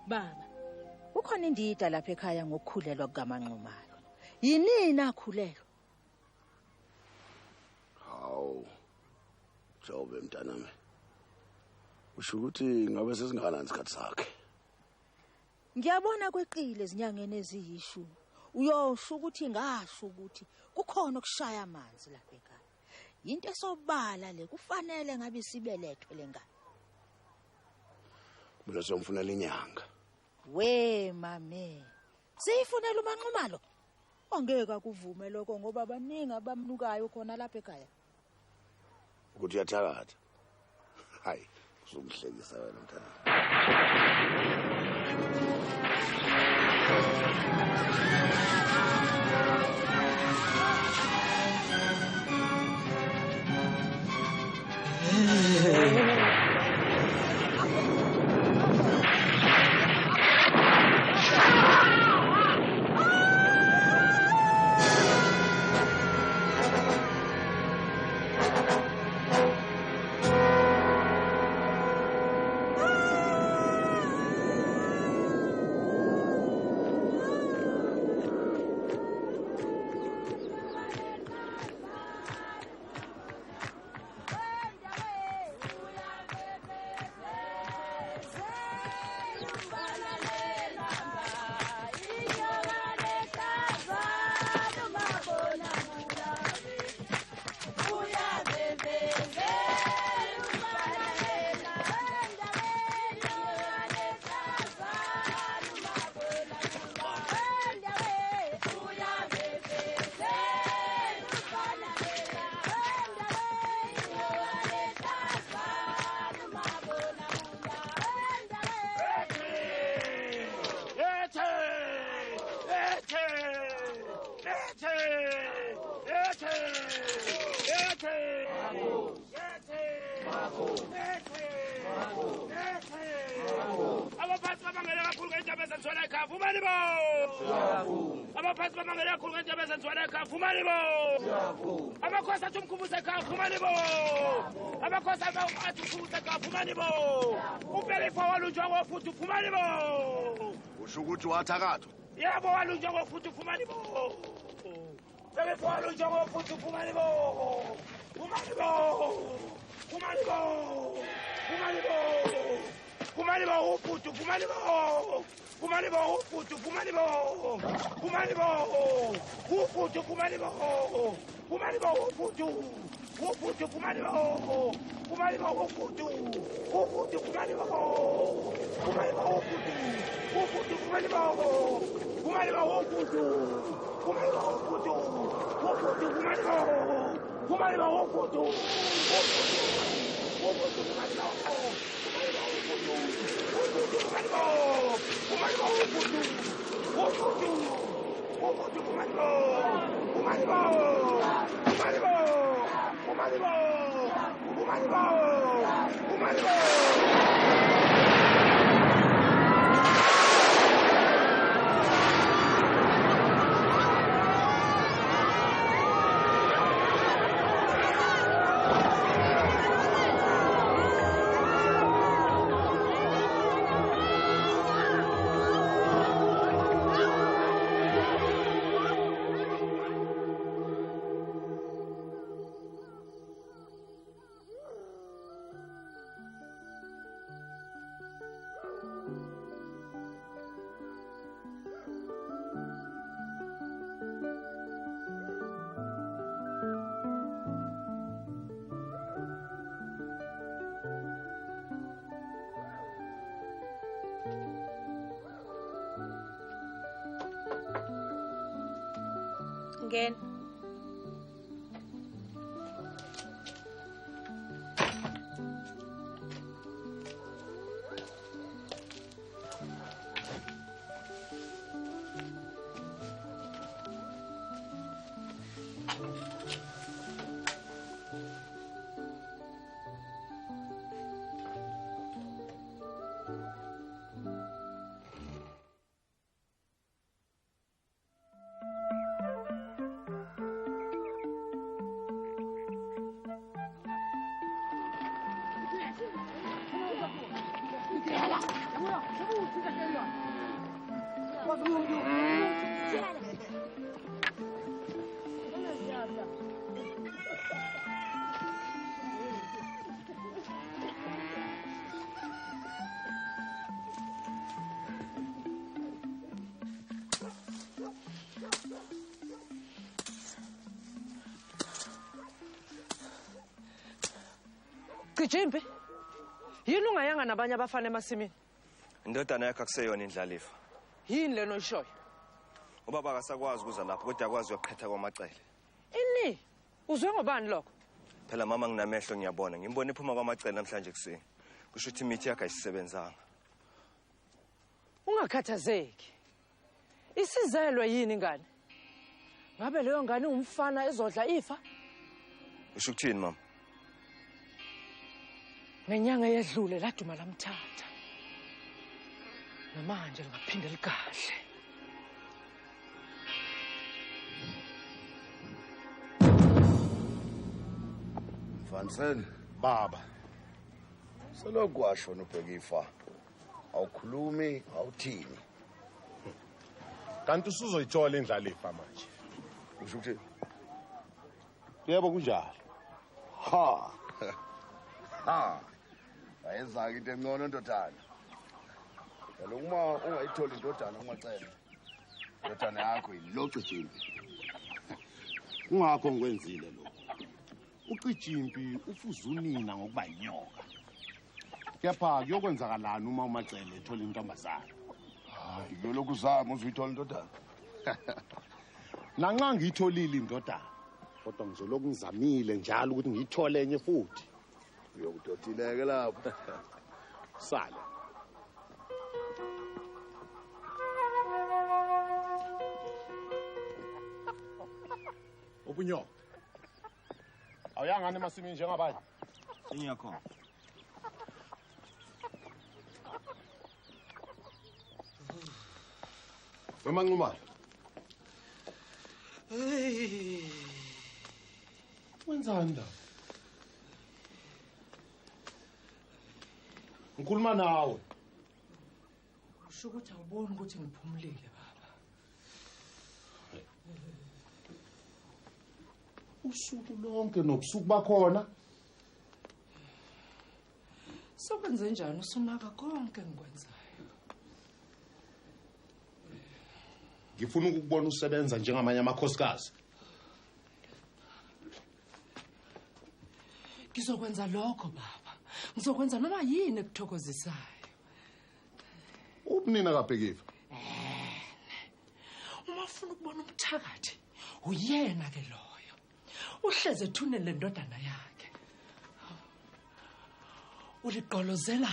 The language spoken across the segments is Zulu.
Baba, ukhona indida lapha ekhaya ngokukhulelwa kukaManxumayo. Yinini akhulelwa? Hawu. Jobe mntanami. Usho ukuthi ngabe sesingana isikhathi sakhe. Ngiyabona kweqile ezinyangeni eziyishumi. Uyosho ukuthi ngasho ukuthi kukhona okushaya amanzi lapha ekhaya. Into esobala le kufanele ngabe sibelethwe lengane. Mina somfunela inyanga. We mame. Siyifunela uManxumalo. Ongeka kuvume lokho ngoba abaningi abamnukayo khona lapha ekhaya. Ukuthi uyathakatha. Hayi, uzomhlekisa wena mntana. Ushukuthi wathakatha. Yebo walunjwa futhi ufumani bo. Bebe walunjwa futhi ufumani bo. Ufumani bo. Ufumani bo. Ufumani bo. Ufumani bo futhi ufumani bo. Ufumani bo futhi ufumani bo. Ufumani bo. Futhi ufumani bo. Ufumani bo futhi. Futhi ufumani bo. Ufumani bo futhi. Futhi ufumani bo. Ufumani bo futhi. Futhi ufumani bo. Ufumani bo futhi. Ufumani bo futhi. Futhi ufumani bo. Ufumani bo futhi. Futhi ufumani bo. Ngena. Cijimbi, yini ungayanga nabanye abafana emasimini? Indodana yakhe akuseyona indlalifa. Yini leno ishoyo? Ubaba akasakwazi ukuza lapho kodwa akwazi ukuphetha kwamacele. Ini, uzwe ngobani lokho? Phela mama nginamehlo ngiyabona, ngimbone iphuma kwamacele namhlanje kuseni. Kusho ukuthi imithi yakhe ayisebenzanga. Ungakhathazeki. Isizelwe yini ngane? Ngabe leyo ngane umfana ezodla ifa? Usho ukuthini mama? Ngenyanga yedlule laduma lamthatha. Namanje lingaphinde likahle. Mfanseni, Baba, selokhu washo nobheka ifa. Awukhulumi, awuthini. kanti usuzoyithola indlalifa manje. Usho ukuthini? Yebo kunjalo. Ha. Ha. Ayizake into engcono ndodana. Phela uma ungayitholi indodana umacele. Indodana yakho yilocijimbi. Kungakho ngikwenzile lo. Ucijimbi ufuza unina ngokuba inyoka. Kepha kuyokwenzakalana uma umacele ethola intombazana. Hayi, lokhu uzama uzuyithola indodana. Nanxa ngiyitholile indodana, kodwa ngizoloku ngizamile njalo ukuthi ngiyithole enye futhi. Uyokudotileke lapho. Sale. Ubunyoka. Awuyangani emasimini njengabanye? Ingiyakho. Wemanqumane. Wenzani la? Ngikhuluma nawe. Usho ukuthi awuboni ukuthi ngiphumulile baba. Usuku lonke nobusuku bakhona. Sokwenze njani usunaka konke engikwenzayo? Ngifuna ukukubona usebenza njengamanye amakhosikazi. Ngizokwenza lokho baba. Ngizokwenza noma yini ekuthokozisayo. Ubunina kabhekiva. Uma ufuna ukubona umthakathi, uyena ke loyo. Uhleze ethuneni lendodana yakhe. Uliqolozela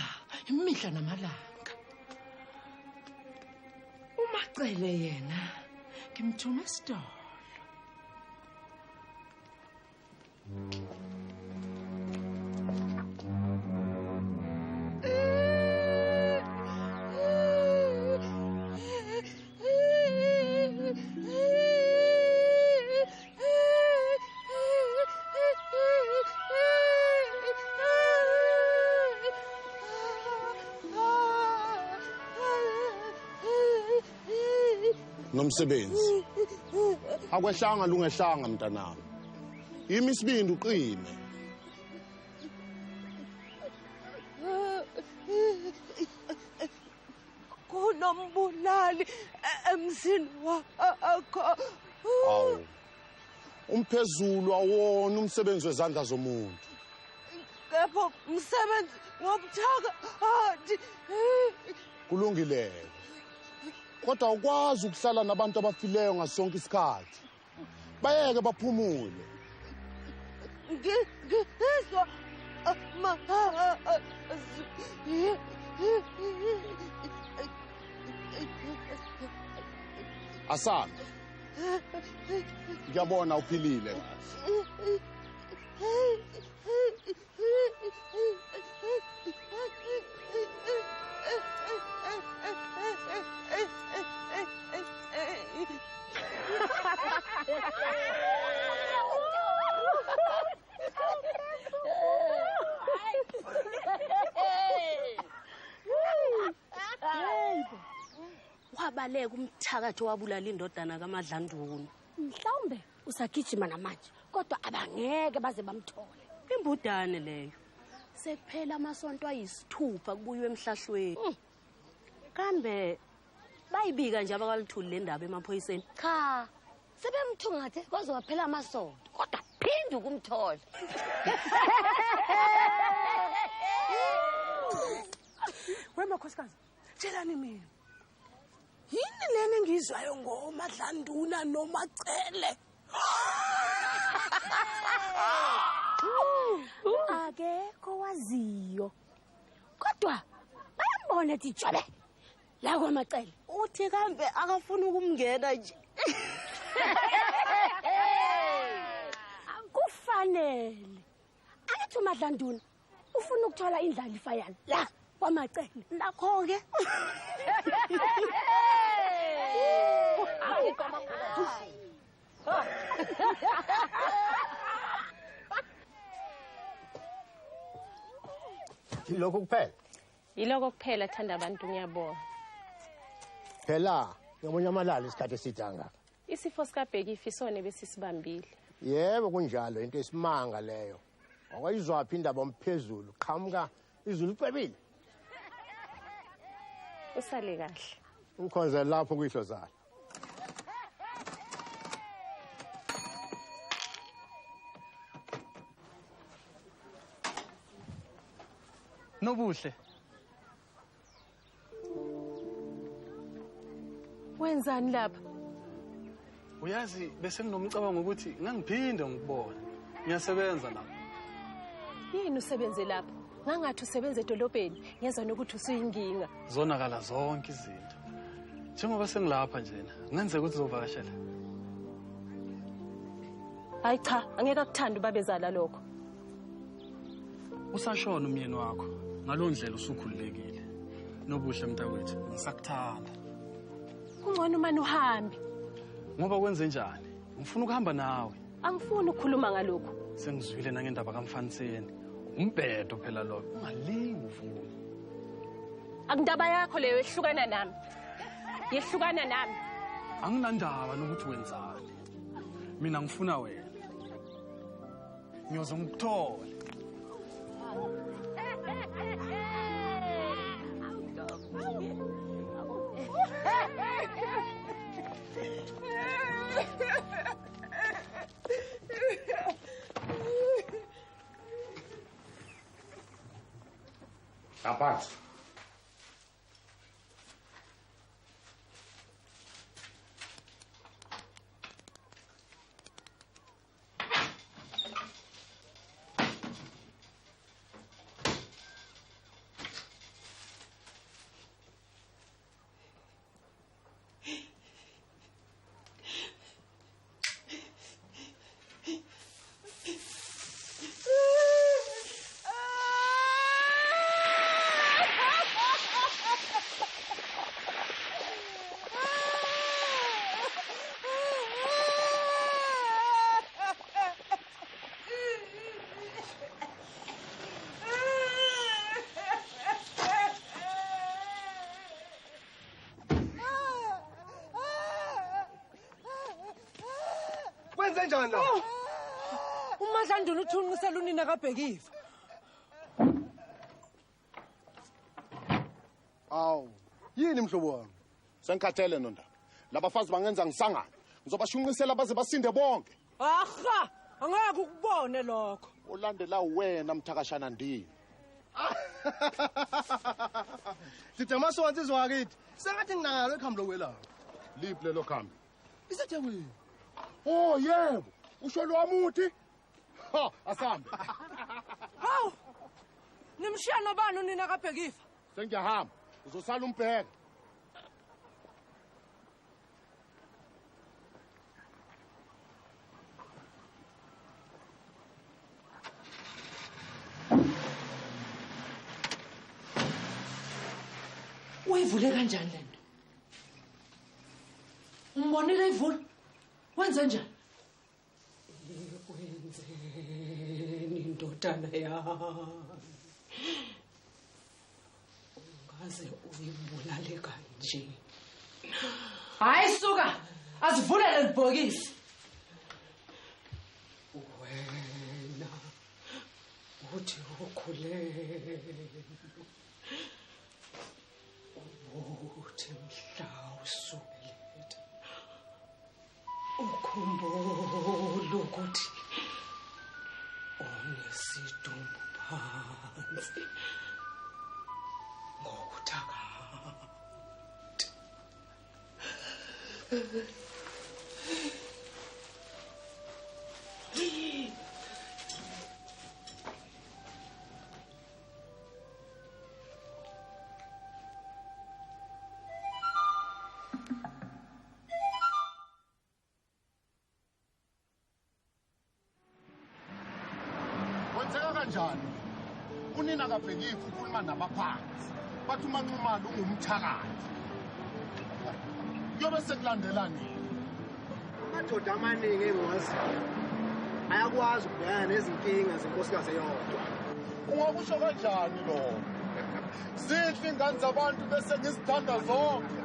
imihla namalanga. Umacele yena ngimthuma esitolo. Nomsebenzi. Akwehlanga lungehlanga mntanami. Yimi isibindi uqine. Kunombulali emzini wakho. Awu. Umphezulu awona umsebenzi wezandla zomuntu. Kepha umsebenzi womthakathi. Kulungile. Kodwa ukwazi ukuhlala nabantu abafileyo ngasonke isikhathi. Bayeke baphumule. Ngizwa Asana. Ngiyabona uphilile. uyabaleka umthakatho wabulala indodana kaMadlanduna. Mhlawumbe usagijima namanje kodwa abangeke baze bamthole. Imbudane leyo. Sekuphela amasonto ayisithupha kubuywe emhlahlweni. Kambe bayibika nje abakalithuli le ndaba emaphoyiseni. Cha, sebemthungathe kwaze waphela amasonto kodwa phinde ukumthola. Wema khosikazi, tshelani mina. Yini lena engizwayo ngoMadlanduna noMacele? Akekho waziyo. Kodwa bayambona tijobe la kwaMacele. Uthi kambe akafuna ukumngena nje. Kufanele. Athi uMadlanduna ufuna ukuthola indlalifa yana la kwaMacele. Nakho ke. Ilokho kuphela. Yiloko kuphela thanda abantu ngiyabona. Phela ngiyabona amalala isikhathi esithanga. Isifo sikabheki isone besisibambile. Yebo kunjalo into esimanga leyo. Akwayizwaphi indaba omphezulu qhamuka izulu cebile. Usale kahle. Unkhonze lapho kuyihlozala. Nobuhle. Wenzani lapha? Uyazi bese nginomcabango ukuthi ngangiphinde ngikubona. Ngiyasebenza lapha. Yini usebenze lapha? Ngangathi usebenza edolobheni, ngezwe nokuthi usuyinginga. Zonakala zonke izinto. Njengoba sengilapha njena, ngenzeka ukuthi uzovakashela. Hayi cha, angeke akuthanda ubabezala lokho. Usashona umyeni wakho, ngalondlela usukhululekile. Nobuhle mntakwethu, ngisakuthanda. Kungcono manje uhambe. Ngoba kwenze njani? Ngifuna ukuhamba nawe. Angifuni ukukhuluma ngalokho. Sengizwile nangendaba kaMfaniseni. Umbhedo phela lo, ungalingi uvule. Akundaba yakho leyo ehlukana nami. Yehlukana nami. Anginandaba nokuthi wenzani. Mina ngifuna wena. Ngiyoze ngikuthole. Apart. Kanjani la? uMadlanduna uthunqisela unina kaBhekiva. Awu, yini mhlobo wami? Sengikhathele nonda. Labafazi bangenza ngisangane. Ngizobashunqisela baze basinde bonke. Aha, angeke ukubone lokho. Olandela wena mthakashana ndini. Sithi amasontsi izwakithi. Sengathi nginalo ikhambi lokwelapha. Liphi lelo khambi? Isethekwini. Oh yebo, usho lo wamuthi. Ha, asambe. Hawu. Nimshiya nobani unina kaBhekiva? Sengiyahamba. Uzosala umbheka. Uyivule kanjani lento? Umbonile ivula? Wenze njani? Wenzeni indodana yami? Ungaze uyibulale kanje. Hayi suka, asivulele libhokisi. Wena uthi ukhulelwe. Uthi mhla usubeletha. Ukhumbula ukuthi unesidumbu phansi. Ngokuthakatha. Kwenzeka kanjani? Unina kabhekile ukhuluma nabaphansi. Bathi uManxumalo ungumthakathi. Kuyobe sekulandela nini? Amadoda amaningi engiwaziyo ayakwazi ukubhekana nezinkinga zenkosikazi eyodwa. Ungakusho kanjani lo? Zihle ingane zabantu bese ngizithanda zonke.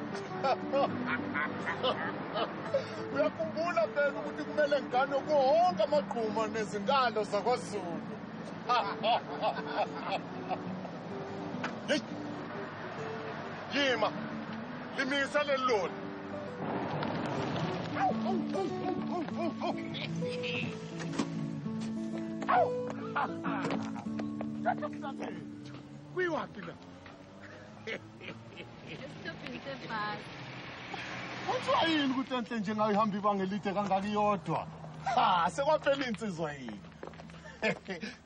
Uyakhumbula phela ukuthi kumele ngigane kuwo wonke amagquma nezinkalo zakwaZulu. Yima, limisa leli loli. Kuyaphi la? Esitobhini sebhasi. Kuthiwa yini ukuthi enhle njengayihamba ibanga elide kangaka iyodwa? Ha, sekwaphela insizwa yini.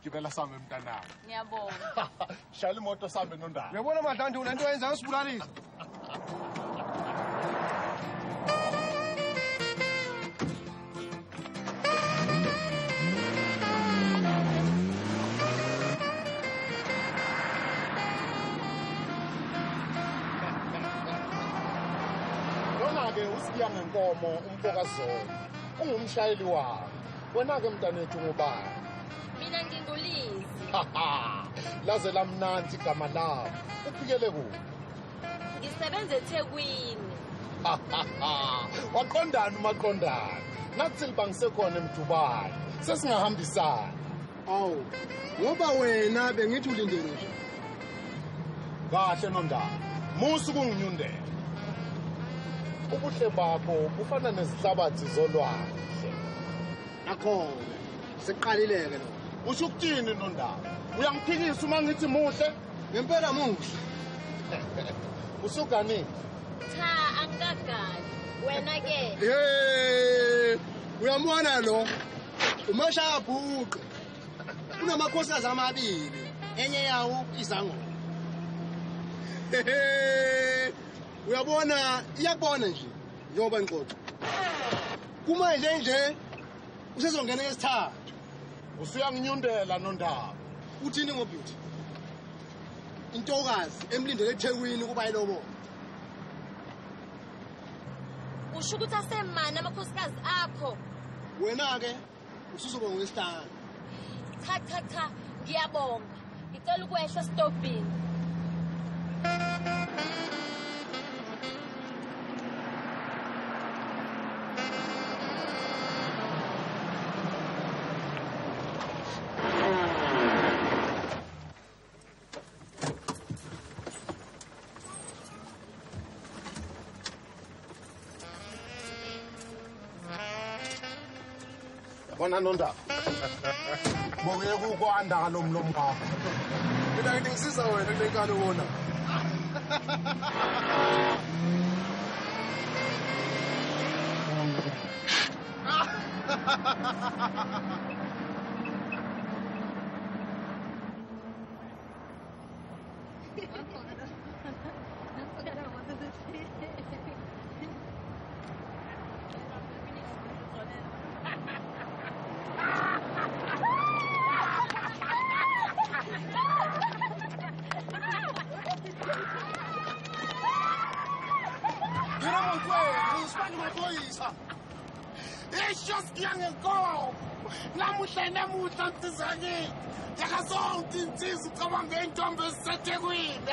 Gibela sami mntanami. Ngiyabonga. Shayela imoto sami nondaba. Uyabona Madlandula into yenza ngisibulalisa. Lona-ke usiya ngenkomo umpokazolo. Ungumshayeli wawo. Wena-ke mntanethu ngubani? Mina ngingulisi. Laze lamnanzi igama lawo. Uphikele kuphi? Ngisebenza eThekwini. Waqondana umaqondana. Nathi libangisekhona eMdubane. Sesingahambisana. Awu, ngoba wena bengithi ulindele nje. Kahle nondaba. Musu kunginyundela. Ubuhle bakho bufana nezihlabathi zolwandle. Nakhona siqalileke lo. Usho ukuthini nondaba? Uyangiphikisa uma ngithi muhle? Ngempela muhle. Usugani? Cha, angikagani. Wena ke? Uyambona lo? Umashaya bhuqe. Unamakhosikazi amabili. Enye yawo izangoma. Uyabona iyakubona nje njengoba ngixoxa. Kuma nje usezongena esithathu. Usuyanginyundela nondaba. Uthini ngoBeauty? Intokazi emlindele eThekwini kuba yilobo. Usho ukuthi asemani amakhosikazi akho. Wena ke usuzoba ngolesihlanu. Cha, ngiyabonga. Ngicela ukwehla esitobhini. Bona nondaba. Mokuye kukwanda kalomlomo wakho. Mina ngisiza wena kule nkalo wona. It's just young and go. namuhla namuhla nsizakini yakasonke insizwa ucabanga ngey'ntombi ezisethekwini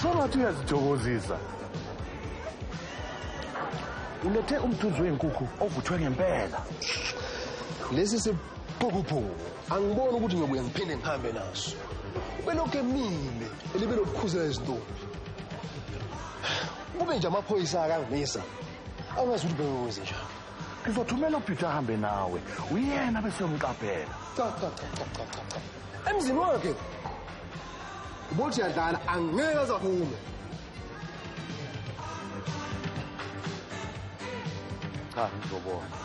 Songathi uyazithokozisa. Ulethe umthunzi wenkukhu ovuthwe ngempela. Lesi siphukuphuku angiboni ukuthi ngiyobuya ngiphinde ngihambe naso. Belokhu emile elibe lokukhuzela izintombi. Kube nje amaphoyisa akangimisa. Angazi ukuthi bengokwenze njani. Ngizothumela uPeter ahambe nawe. Uyena bese umqaphela. Cha. Emzini wakhe. Ubothi yadlala angeke azaphume. Cha, ngizobona.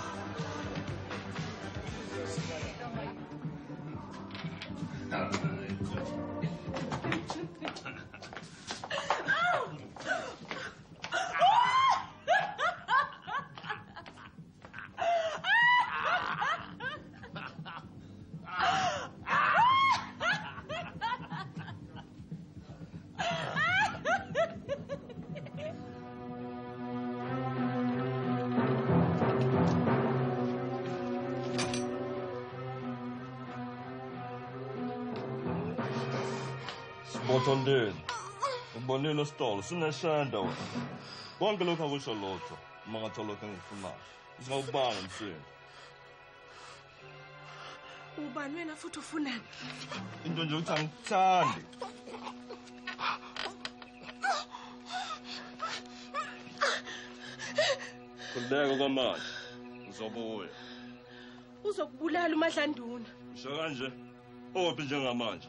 Botondeni. Ngibonile isitolo sineshanda wena. Konke lokho akusho lotho. Uma ngathola lokho engikufunayo. Sizawubanga umsebenzi. Ubani wena futhi ufunani? Into nje ukuthi angikuthandi. Kudeka kwamanje. Ngizobuya. Uzokubulala uMadlanduna. Ngisho kanje. Ophi njengamanje?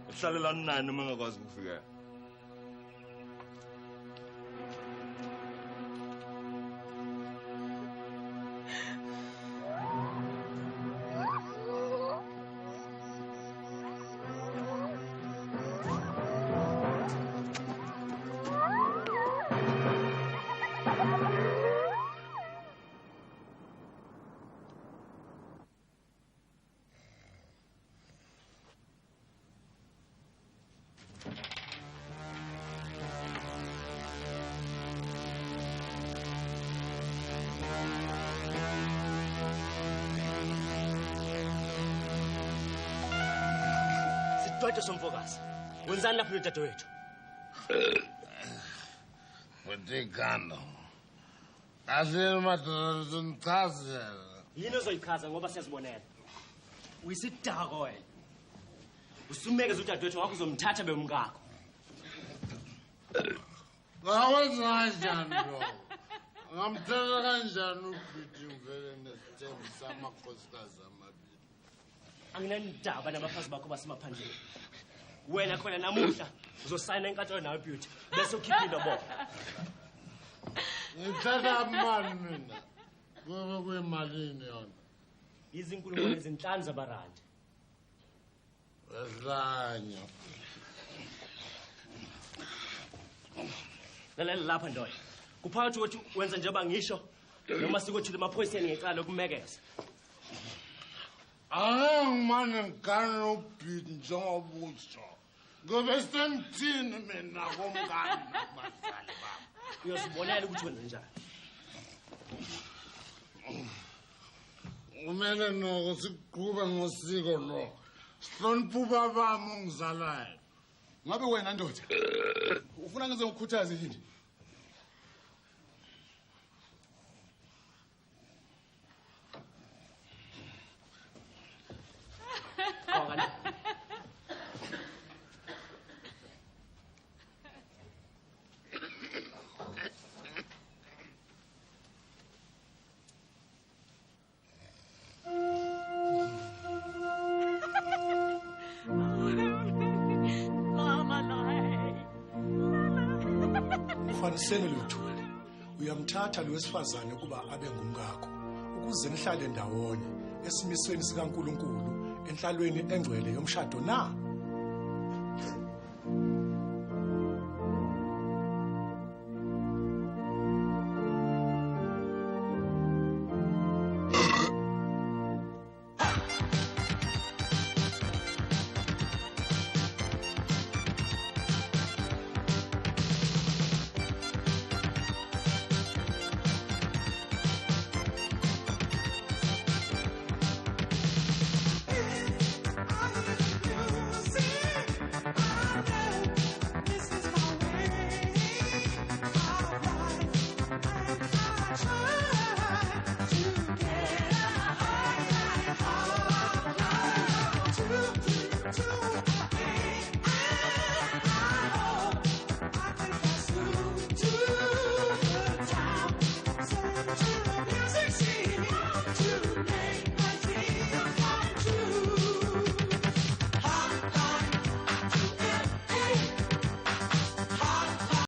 Uhlalela nani uma ngakwazi ukufikela? Sidwethe somfokazi. Wenzani lapho udadewethu? Wedigano. Azini madoda zimchazela. Yini ozoyichaza ngoba siyazibonela. Uyisidako wena. Usumeke udadewethu wakho uzomthatha bemngakho. Ngawenza kanjani lo? Ngamthatha kanjani uBhithi ngivele nesithembu samakhosikazi amabili. Anginandaba namaphazi bakho basemaphandleni. Wena khona namuhla uzosayina enkantolo nawe Beauty bese ukhipha indobo. Ngithatha amali mina. Kube kuyimalini yona? Izinkulungwane ezinhlanu zabarandi. Wehlanya. Lalela lapha ndoya. Kuphakathi ukuthi wenza njengoba ngisho noma sikothile emaphoyiseni ngecala lokumekeza. Angimane ngane uBhithi njengoba usho. Ngobe sengithini mina komngane nabazali bami. Uyosibonela ukuthi wenza njani. Kumele noko siqhube ngosiko lo. Sihloniphe ubabami ongizalayo. Ngabe wena ndoda ufuna ngize ngikhuthaze yini? Mama, Angiphazamiseni luthuli. Uyamthatha lo wesifazane kuba abe ngumkakho ukuze nihlale ndawonye esimisweni sikaNkuluNkulu enhlalweni engcwele yomshado na? This is my way of life.